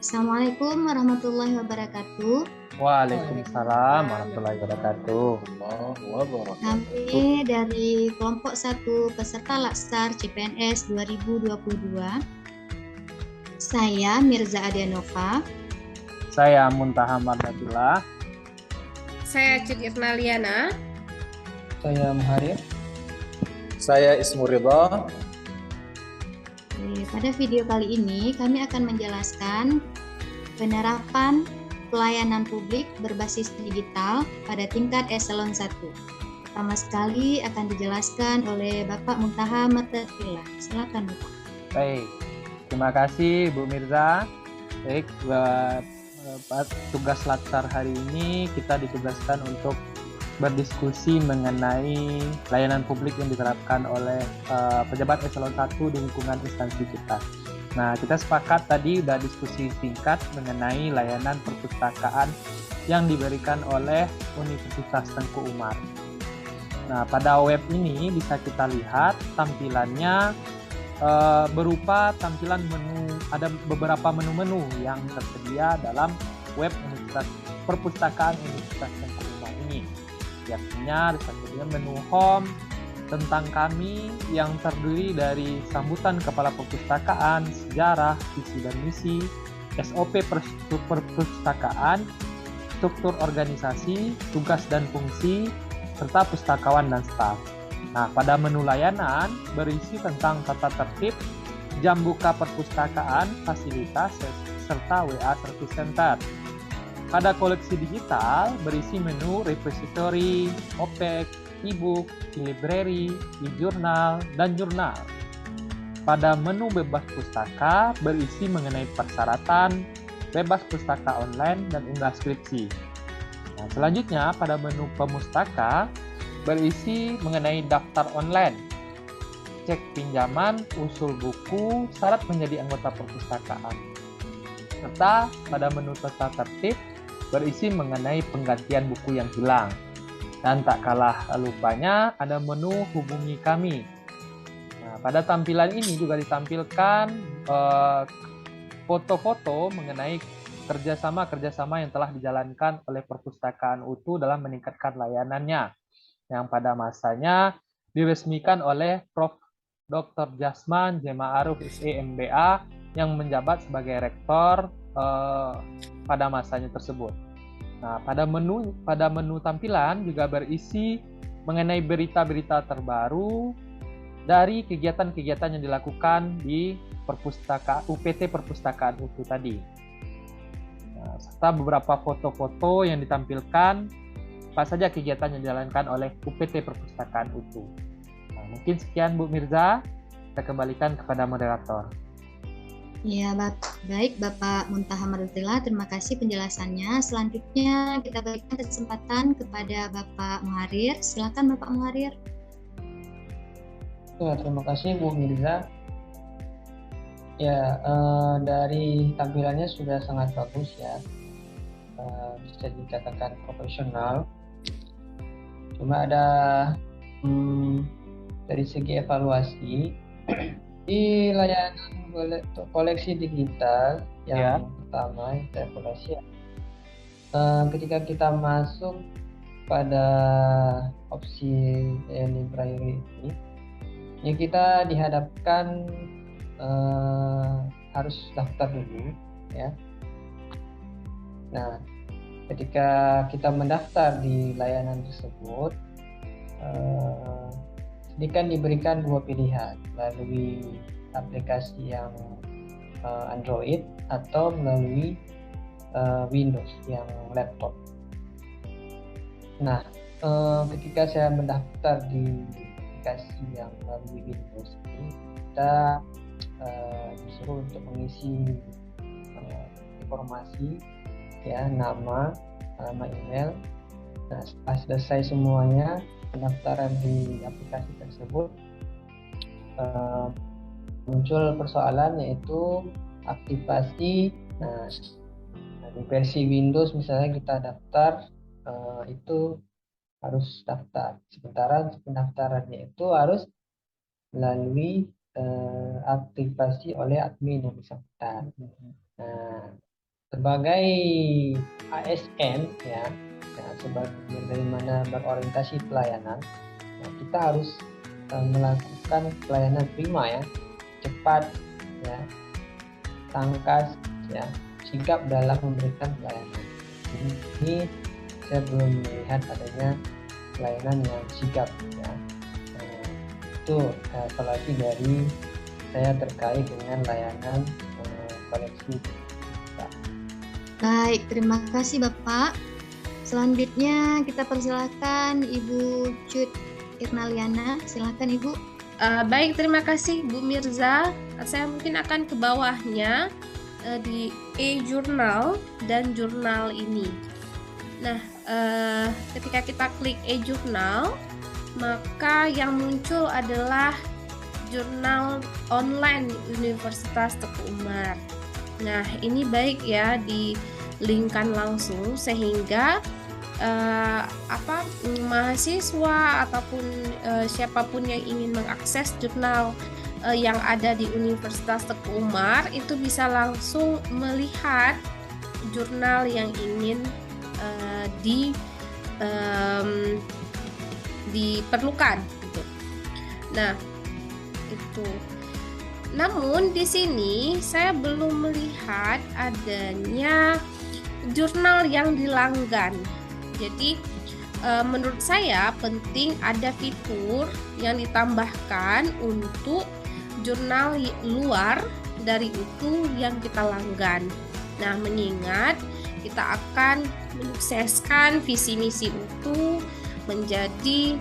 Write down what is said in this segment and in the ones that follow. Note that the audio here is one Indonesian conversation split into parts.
Assalamualaikum warahmatullahi wabarakatuh. Waalaikumsalam warahmatullahi wabarakatuh. Kami dari kelompok 1 peserta Laksar CPNS 2022. Saya Mirza Adianova. Saya Muntaha Mardatillah. Saya Cik Irnaliana. Saya Muharir. Saya Ismur Ridha. Pada video kali ini kami akan menjelaskan penerapan pelayanan publik berbasis digital pada tingkat eselon 1. Pertama sekali akan dijelaskan oleh Bapak Muntaha Mardatillah. Silakan Bapak. Baik, terima kasih Bu Mirza. Baik, buat tugas Latsar hari ini kita ditugaskan untuk berdiskusi mengenai layanan publik yang diterapkan oleh pejabat eselon 1 di lingkungan instansi kita. Nah, kita sepakat tadi udah diskusi singkat mengenai layanan perpustakaan yang diberikan oleh Universitas Tengku Umar. Nah, pada web ini bisa kita lihat tampilannya berupa tampilan menu, ada beberapa menu-menu yang tersedia dalam web Universitas Perpustakaan Universitas Tengku Umar ini. Yakni tersedia menu home, tentang kami yang terdiri dari sambutan kepala perpustakaan, sejarah, visi dan misi, SOP perpustakaan, struktur organisasi, tugas dan fungsi, serta pustakawan dan staf. Nah, pada menu layanan berisi tentang tata tertib, jam buka perpustakaan, fasilitas, serta WA Service Center. Pada koleksi digital berisi menu repository, OPEC, e-book, e-library, e-jurnal, dan jurnal. Pada menu bebas pustaka berisi mengenai persyaratan, bebas pustaka online, dan unggah skripsi. Nah, selanjutnya pada menu pemustaka berisi mengenai daftar online, cek pinjaman, usul buku, syarat menjadi anggota perpustakaan. Serta pada menu tata tertib berisi mengenai penggantian buku yang hilang. Dan tak kalah lupanya ada menu hubungi kami. Nah, pada tampilan ini juga ditampilkan foto-foto mengenai kerjasama yang telah dijalankan oleh Perpustakaan UTU dalam meningkatkan layanannya, yang pada masanya diresmikan oleh Prof. Dr. Jasman J. Ma'aruf SE MBA yang menjabat sebagai rektor pada masanya tersebut. Nah, pada menu tampilan juga berisi mengenai berita-berita terbaru dari kegiatan-kegiatan yang dilakukan di UPT Perpustakaan UTU tadi. Nah, serta beberapa foto-foto yang ditampilkan apa saja kegiatan yang dijalankan oleh UPT Perpustakaan UTU. Nah, mungkin sekian Bu Mirza, kita kembalikan kepada moderator. Ya, baik Bapak Muntaha Mardatillah, terima kasih penjelasannya. Selanjutnya kita berikan kesempatan kepada Bapak Muharir. Silakan Bapak Muharir. Ya, terima kasih Bu Mirza. Ya, dari tampilannya sudah sangat bagus ya, bisa dikatakan profesional. Cuma ada dari segi evaluasi di layanan koleksi digital yang pertama kita evaluasi ketika kita masuk pada opsi library ini, ya kita dihadapkan harus daftar dulu ya. Nah, ketika kita mendaftar di layanan tersebut, ini kan diberikan dua pilihan, melalui aplikasi yang Android atau melalui Windows yang laptop. Nah, ketika saya mendaftar di aplikasi yang melalui Windows ini, kita disuruh untuk mengisi informasi ya, nama, alamat email. Nah, setelah selesai semuanya pendaftaran di aplikasi tersebut, muncul persoalan yaitu aktivasi. Nah, di versi Windows misalnya kita daftar, itu harus daftar, sementara pendaftarannya itu harus melalui aktivasi oleh admin yang bersangkutan. Nah, sebagai ASN ya, sebagaimana berorientasi pelayanan, kita harus melakukan pelayanan prima ya, cepat ya, tangkas ya, sigap dalam memberikan pelayanan. Ini saya belum melihat adanya pelayanan yang sigap ya. Itu evaluasi dari saya terkait dengan layanan koleksi. Baik, terima kasih Bapak. Selanjutnya kita persilakan Ibu Cut Irnaliana. Silakan Ibu. Baik, terima kasih Bu Mirza. Saya mungkin akan ke bawahnya di e-jurnal dan jurnal ini. Nah, ketika kita klik e-jurnal, maka yang muncul adalah jurnal online Universitas Teguh Umar. Nah, ini baik ya di-linkkan langsung sehingga mahasiswa ataupun siapapun yang ingin mengakses jurnal yang ada di Universitas Teguh Umar itu bisa langsung melihat jurnal yang ingin diperlukan gitu. Nah, itu. Namun di sini saya belum melihat adanya jurnal yang dilanggan. Jadi menurut saya penting ada fitur yang ditambahkan untuk jurnal luar dari itu yang kita langgan. Nah, mengingat kita akan menyukseskan visi misi UTU menjadi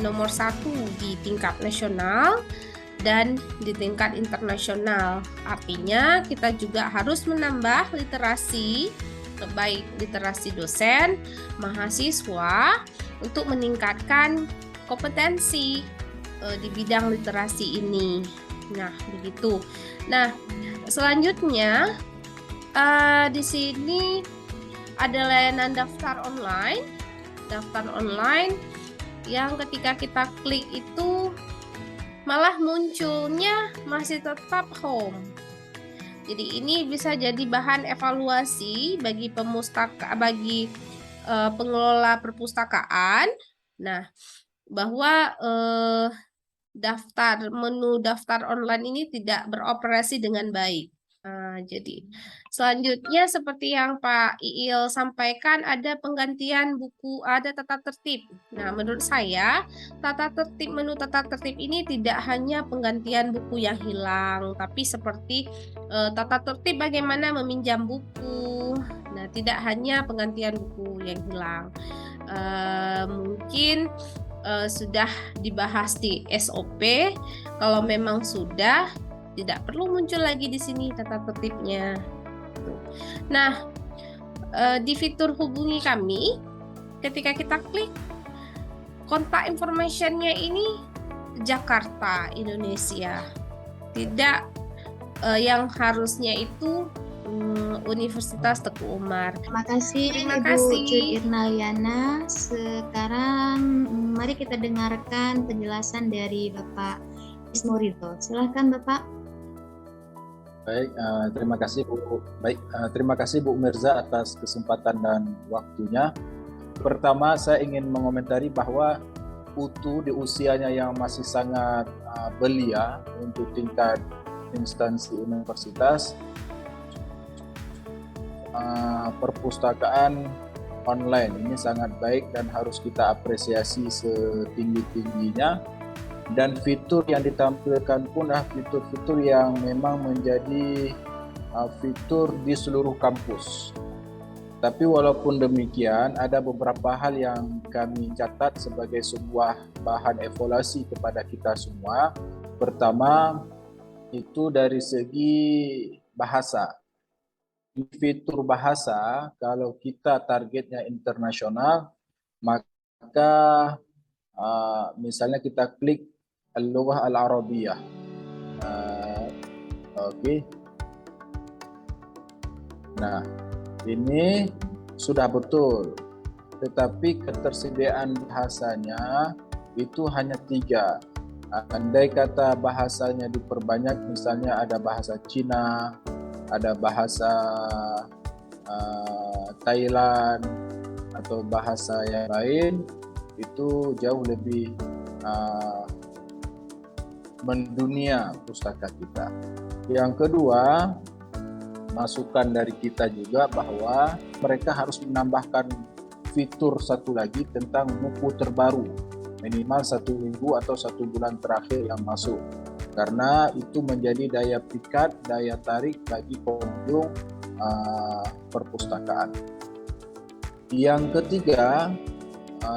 nomor 1 di tingkat nasional dan di tingkat internasional. Artinya kita juga harus menambah literasi, baik literasi dosen, mahasiswa untuk meningkatkan kompetensi di bidang literasi ini. Nah, begitu. Nah, selanjutnya di sini ada layanan daftar online. Daftar online yang ketika kita klik itu malah munculnya masih tetap home. Jadi ini bisa jadi bahan evaluasi bagi pengelola perpustakaan. Nah, bahwa menu daftar online ini tidak beroperasi dengan baik. Jadi selanjutnya seperti yang Pak Iil sampaikan, ada penggantian buku, ada tata tertib. Nah, menurut saya menu tata tertib ini tidak hanya penggantian buku yang hilang, tapi seperti tata tertib bagaimana meminjam buku. Nah, tidak hanya penggantian buku yang hilang. Mungkin sudah dibahas di SOP. Kalau memang sudah, tidak perlu muncul lagi di sini tata tertibnya. Nah, di fitur hubungi kami, ketika kita klik kontak information-nya ini Jakarta, Indonesia. Tidak yang harusnya itu Universitas Teguh Umar. Terima kasih Terima Ibu kasih. Cut Irnaliana. Sekarang mari kita dengarkan penjelasan dari Bapak Ismurito. Silakan Bapak. Baik, terima kasih Bu. Terima kasih Bu Mirza atas kesempatan dan waktunya. Pertama, saya ingin mengomentari bahwa UTU di usianya yang masih sangat belia untuk tingkat instansi universitas, perpustakaan online ini sangat baik dan harus kita apresiasi setinggi-tingginya. Dan fitur yang ditampilkan pun adalah fitur-fitur yang memang menjadi fitur di seluruh kampus. Tapi walaupun demikian, ada beberapa hal yang kami catat sebagai sebuah bahan evaluasi kepada kita semua. Pertama, itu dari segi bahasa. Fitur bahasa, kalau kita targetnya internasional, maka misalnya kita klik Al-Lughah Al-Arabiyah. Oke. Nah, ini sudah betul. Tetapi ketersediaan bahasanya itu hanya 3. Andai kata bahasanya diperbanyak, misalnya ada bahasa Cina, ada bahasa Thailand atau bahasa yang lain, itu jauh lebih mendunia pustaka kita. Yang kedua, masukan dari kita juga bahwa mereka harus menambahkan fitur satu lagi tentang buku terbaru, minimal 1 minggu atau 1 bulan terakhir yang masuk, karena itu menjadi daya pikat, daya tarik bagi pengunjung perpustakaan. Yang ketiga,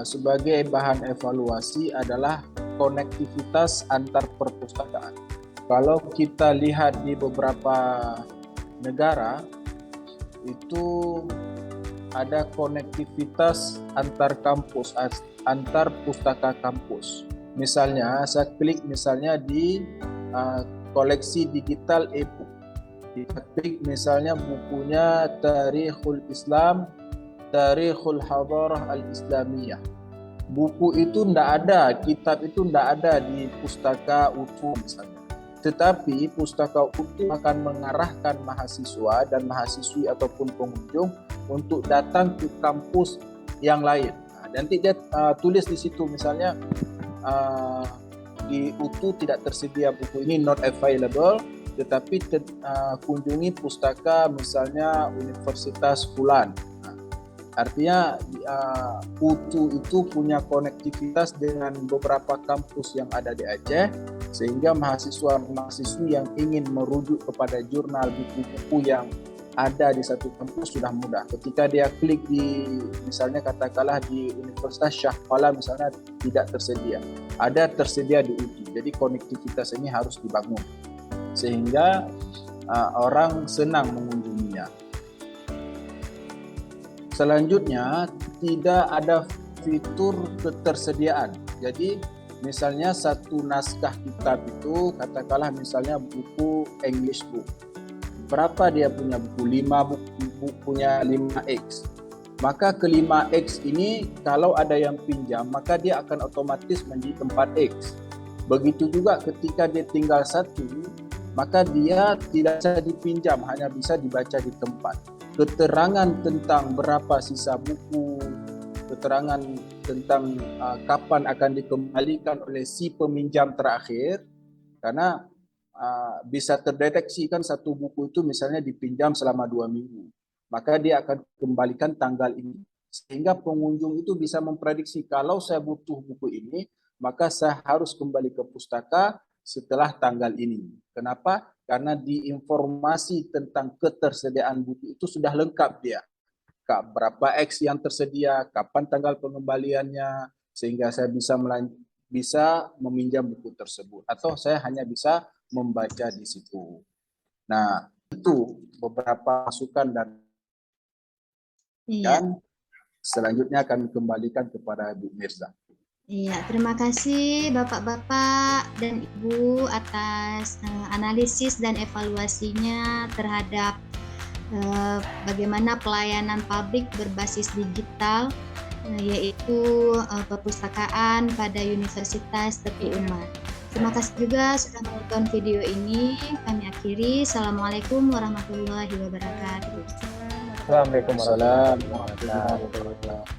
sebagai bahan evaluasi adalah konektivitas antar perpustakaan. Kalau kita lihat di beberapa negara, itu ada konektivitas antar kampus, antar pustaka kampus. Misalnya, saya klik misalnya di koleksi digital e-book. Kita klik misalnya bukunya Tarikhul Islam, Tarikhul Hadarah Al-Islamiyah. Buku itu tidak ada, kitab itu tidak ada di pustaka utuh misalnya. Tetapi pustaka utuh akan mengarahkan mahasiswa dan mahasiswi ataupun pengunjung untuk datang ke kampus yang lain. Nanti dia tulis di situ misalnya di utuh tidak tersedia buku ini, not available, tetapi kunjungi pustaka misalnya Universitas Fulan. Artinya UTU itu punya konektivitas dengan beberapa kampus yang ada di Aceh, sehingga mahasiswa-mahasiswi yang ingin merujuk kepada jurnal buku-buku yang ada di satu kampus sudah mudah. Ketika dia klik di, misalnya katakanlah di Universitas Shah Fala misalnya tidak tersedia, ada tersedia di UTU. Jadi konektivitas ini harus dibangun sehingga orang senang mengunjunginya. Selanjutnya, tidak ada fitur ketersediaan. Jadi, misalnya satu naskah kitab itu, katakanlah misalnya buku English book. Berapa dia punya buku? 5 buku punya 5X. Maka ke 5X ini, kalau ada yang pinjam, maka dia akan otomatis menjadi 4X. Begitu juga ketika dia tinggal 1, maka dia tidak bisa dipinjam, hanya bisa dibaca di tempat. Keterangan tentang berapa sisa buku, keterangan tentang kapan akan dikembalikan oleh si peminjam terakhir, karena bisa terdeteksi kan satu buku itu misalnya dipinjam selama 2 minggu, maka dia akan kembalikan tanggal ini, sehingga pengunjung itu bisa memprediksi kalau saya butuh buku ini, maka saya harus kembali ke pustaka setelah tanggal ini. Kenapa? Karena di informasi tentang ketersediaan buku itu sudah lengkap dia. Berapa X yang tersedia, kapan tanggal pengembaliannya, sehingga saya bisa meminjam buku tersebut. Atau saya hanya bisa membaca di situ. Nah, itu beberapa masukan dan selanjutnya kami kembalikan kepada Bu Mirza. Iya, terima kasih Bapak-Bapak dan Ibu atas analisis dan evaluasinya terhadap bagaimana pelayanan publik berbasis digital, yaitu perpustakaan pada Universitas Tepi Umar. Terima kasih juga sudah menonton video ini. Kami akhiri. Assalamualaikum warahmatullahi wabarakatuh. Assalamualaikum warahmatullahi wabarakatuh.